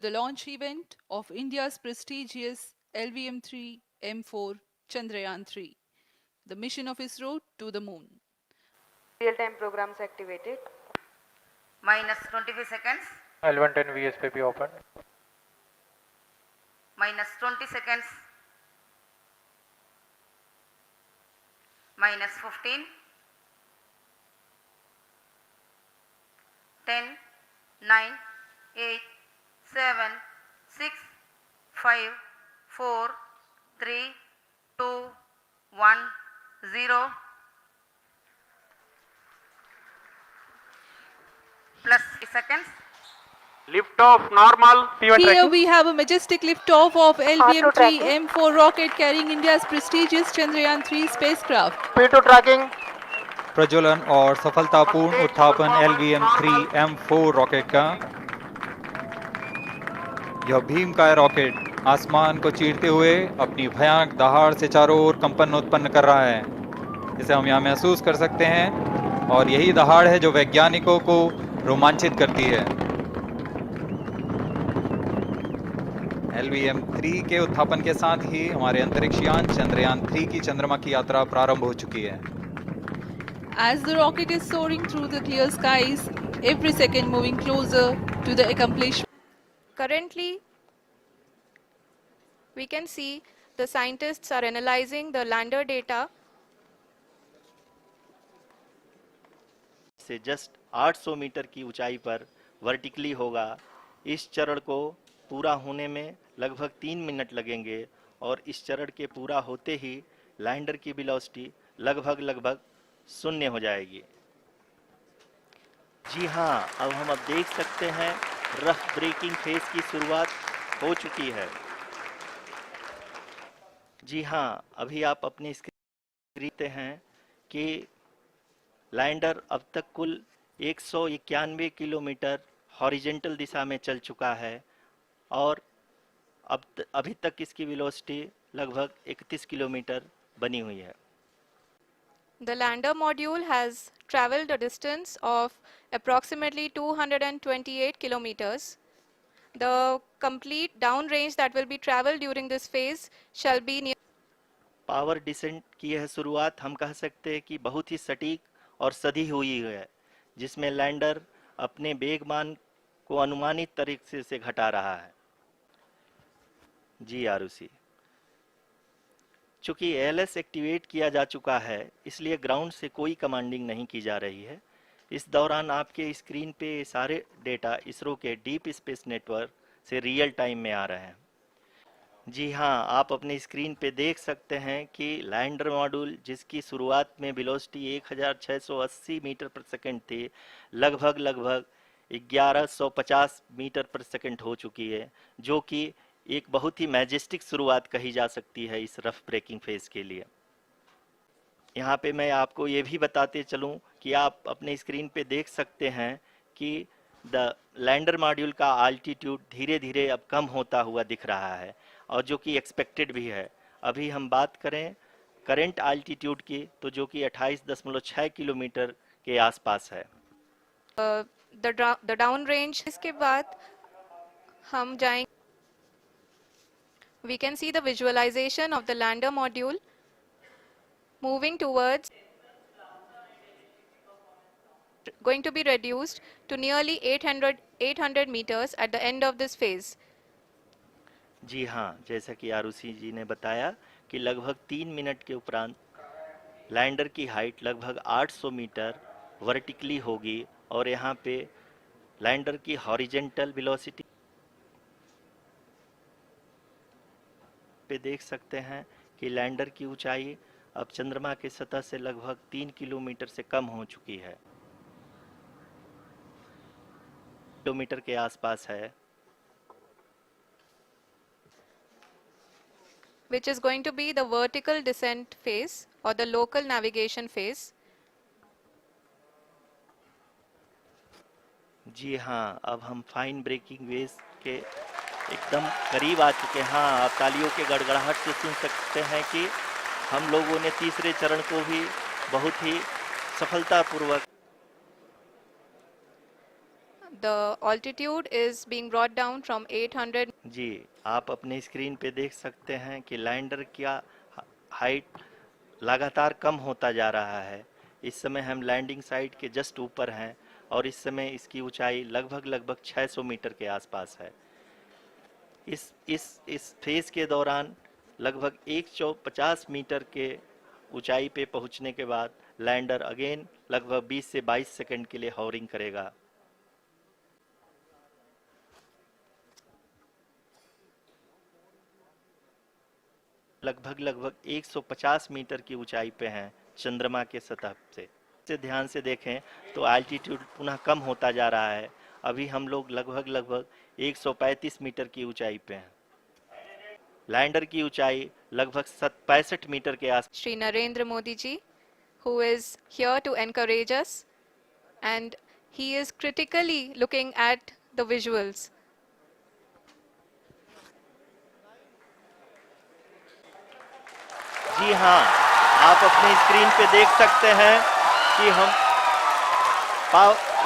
the launch event of India's prestigious LVM-3 M4 Chandrayaan 3, the mission of ISRO to the moon. Real-time programs activated. Minus 25 seconds. L110 VSPP open. Minus 20 seconds. Minus 15. 10, 9, 8, 7, 6, 5, 4, 3, 2, 1, 0. Plus 3 seconds. Lift off normal. P1 Here tracking. we have a majestic liftoff of LVM-3 tracking. M4 rocket carrying India's prestigious Chandrayaan 3 spacecraft. P2 tracking. प्रज्वलन और सफलतापूर्ण उत्थापन LVM-3 M4 rocket का। यह भीमकाय rocket आसमान को चीरते हुए अपनी भयानक दहाड़ से चारों ओर कंपन उत्पन्न कर रहा है। इसे हम यहाँ महसूस कर सकते हैं और यही दहाड़ है जो वैज्ञानिकों को रोमांचित करती है। LVM-3 के उत्थापन के साथ ही हमारे अंतरिक्ष यान चंद्रयान 3 की चंद्रमा की यात्रा प्रारंभ हो चुकी है। As the rocket is soaring through the clear skies, every second moving closer to the accomplishment. Currently, we can see the scientists are analyzing the lander data. से जस्ट 800 मीटर की ऊंचाई पर वर्टिकली होगा। इस चरण को पूरा होने में लगभग 3 मिनट लगेंगे और इस चरण के पूरा होते ही लैंडर की वेलोसिटी लगभग शून्य हो जाएगी। जी हाँ, अब हम देख सकते हैं रफ ब्रेकिंग फेज की शुरुआत हो चुकी है। जी हाँ, अभी आप अपनी स्क्रीन देखते हैं कि लैंडर अब तक कुल 191 किलोमीटर हॉरिजेंटल दिशा में चल चुका है और अभी तक इसकी वेलोसिटी लगभग 31 किलोमीटर बनी हुई है। The lander module has traveled a distance of approximately 228 kilometers. The complete downrange that will be traveled during this phase shall be near. Power descent की यह शुरुआत हम कह सकते हैं कि बहुत ही सटीक और सधी हुई है, जिसमें लैंडर अपने वेगमान को अनुमानित तरीके से घटा रहा है। जी आरुषि, चूंकि एएलएस एक्टिवेट किया जा चुका है, इसलिए ग्राउंड से कोई कमांडिंग नहीं की जा रही है। इस दौरान आपके स्क्रीन पे सारे डेटा इसरो के डीप स्पेस नेटवर्क से रियल टाइम में आ रहे हैं। जी हाँ, आप अपने स्क्रीन पे देख सकते हैं कि लैंडर मॉड्यूल जिसकी शुरुआत में वेलोसिटी 1680 मीटर पर सेकंड थी, लगभग 1150 मीटर पर सेकंड हो चुकी है, जो कि एक बहुत ही मैजेस्टिक शुरुआत कही जा सकती है इस रफ ब्रेकिंग फेज के लिए। यहाँ पे मैं आपको ये भी बताते चलूँ कि आप अपने स्क्रीन पे देख सकते हैं कि द लैंडर मॉड्यूल का आल्टीट्यूड धीरे धीरे अब कम होता हुआ दिख रहा है और जो कि एक्सपेक्टेड भी है। अभी हम बात करें करंट आल्टीट्यूड की, तो जो कि 28.6 किलोमीटर के आसपास है। The downrange. इसके बाद हम जाएंगे. We can see the visualization of the lander module moving towards, going to be reduced to nearly 800 meters at the end of this phase. जी हाँ, जैसा कि आरुषि जी ने बताया कि लगभग 3 मिनट के उपरांत लैंडर की हाइट लगभग 800 मीटर वर्टिकली होगी और यहाँ पे लैंडर की हॉरिजेंटल वेलोसिटी पे देख सकते हैं कि लैंडर की ऊंचाई अब चंद्रमा के सतह से लगभग 3 किलोमीटर से कम हो चुकी है, किलोमीटर के आसपास है, which is going to be the vertical descent phase or the local navigation phase. जी हाँ, अब हम फाइन ब्रेकिंग वेव के एकदम करीब आ चुके हैं। हाँ, आप तालियों के गड़गड़ाहट से सुन सकते हैं कि हम लोगों ने तीसरे चरण को भी बहुत ही सफलतापूर्वक The altitude is being brought down from 800 जी, आप अपने स्क्रीन पे देख सकते हैं कि लैंडर का हाइट लगातार कम होता जा रहा है। इस समय हम लैंडिंग साइट के जस्ट ऊपर हैं और इस समय इसकी ऊंचाई लगभग 600 मीटर के आसपास है। इस फेज के दौरान लगभग 150 मीटर के ऊंचाई पे पहुंचने के बाद लैंडर अगेन लगभग 20 से 22 सेकंड के लिए हॉवरिंग करेगा। लगभग 150 मीटर की ऊंचाई पे हैं चंद्रमा के सतह से ध्यान से देखें तो एल्टीट्यूड पुनः कम होता जा रहा है। अभी हम लोग लगभग 135 मीटर की ऊंचाई पे हैं। लैंडर की ऊंचाई लगभग 65 मीटर के आस Shri Narendra Modi ji, who is here to encourage us, and he is critically looking at the visuals. जी हाँ, आप अपने स्क्रीन पे देख सकते हैं कि हम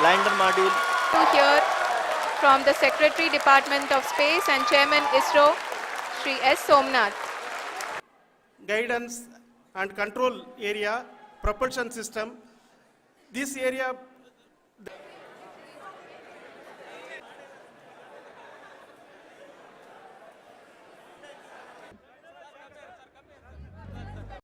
lander module To hear from the Secretary Department of Space and Chairman ISRO, Shri S. Somnath. Guidance and control area, propulsion system. This area